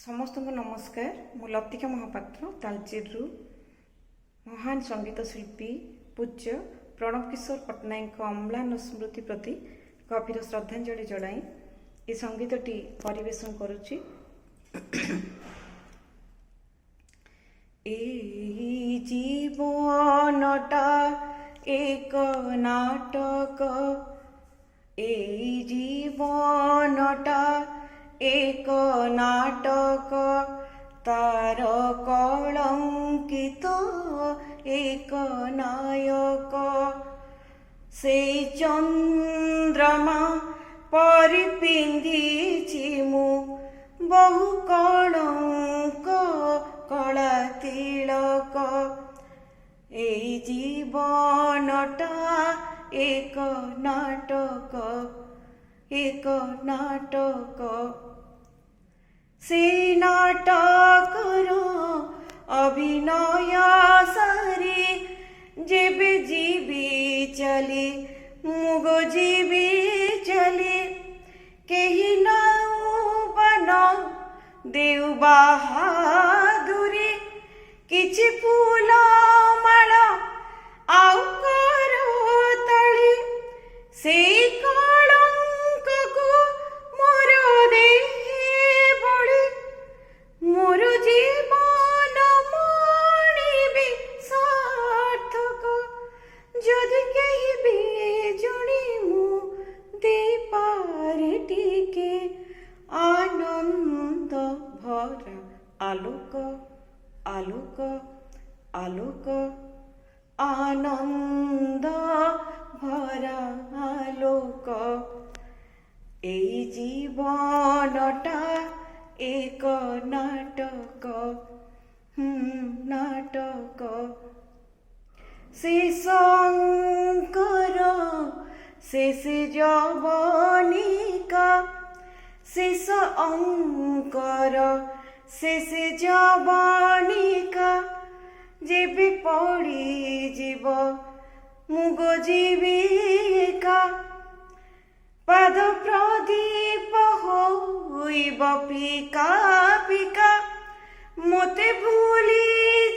समस्त को नमस्कार। मु लतिका महापात्र तालचेरु महान संगीत शिल्पी पूज्य प्रणव किशोर पट्टनायक अम्लान स्मृति प्रति गभीर श्रद्धांजलि जणाई ए संगीतटी परिवेशन करुछि। ए जीवनटा एक नाटक, ए जीवनटा एक नाटक, तार कलंकित एक नायक, से चंद्रमा परि पिंधिछि मु बहु कलंक कला तिलक। ए जीवनटा एक नाटक, एक नाटक, से नाटकर अभिनय सारी जेबे जीवी चली मुग जीवी चली, केही नाउबन देउ बहादुरी किछि फूल माल आउ करो तली, से आनंद भरा आलोक आलोक आलोक, आनंद भरा आलोक। ए जीवनटा एक नाटक, नाटक, शेष अंकर शेष जवनिका, शेष अंकर शेष जवनिका, जेबे पड़ी जीव मुग जीविका, पाद प्रदीप होइब पिका पिका, मोते भूली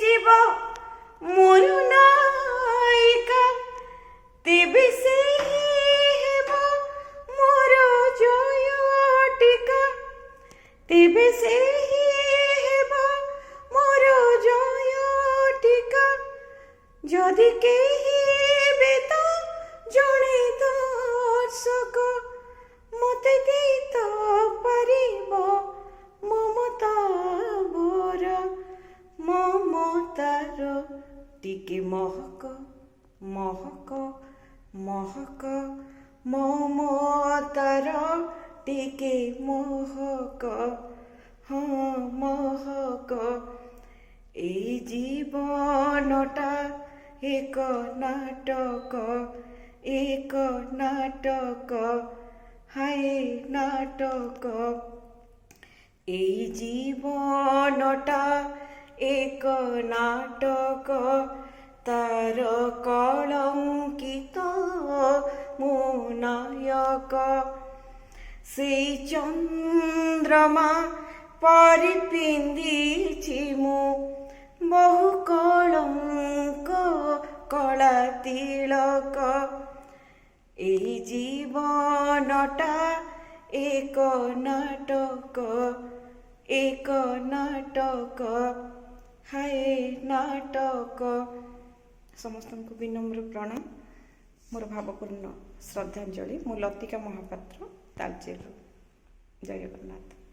जीव मोर नायिका, तेबे से तेबे से मोर जय टीका, जदि केहि तो जणे दर्शक मते देत पारिब ममता भरा, ममतार टिके महक महक महक, ममतार टिके महक, हाँ महक। ए जीवनटा एक नाटक, एक नाटक, हाय नाटक। ए जीवनटा एक नाटक, तार कलंकित मो नायक, से चंद्रमा परि पिंधिछि मु बहु कलंक कला तिलक। ए जीवनटा एक नाटक, एक नाटक, हाय नाटक। समस्त को विनम्र प्रणाम, मोर भावपूर्ण श्रद्धांजलि। मु लतिका महापात्र तालचेरु। जय जगन्नाथ।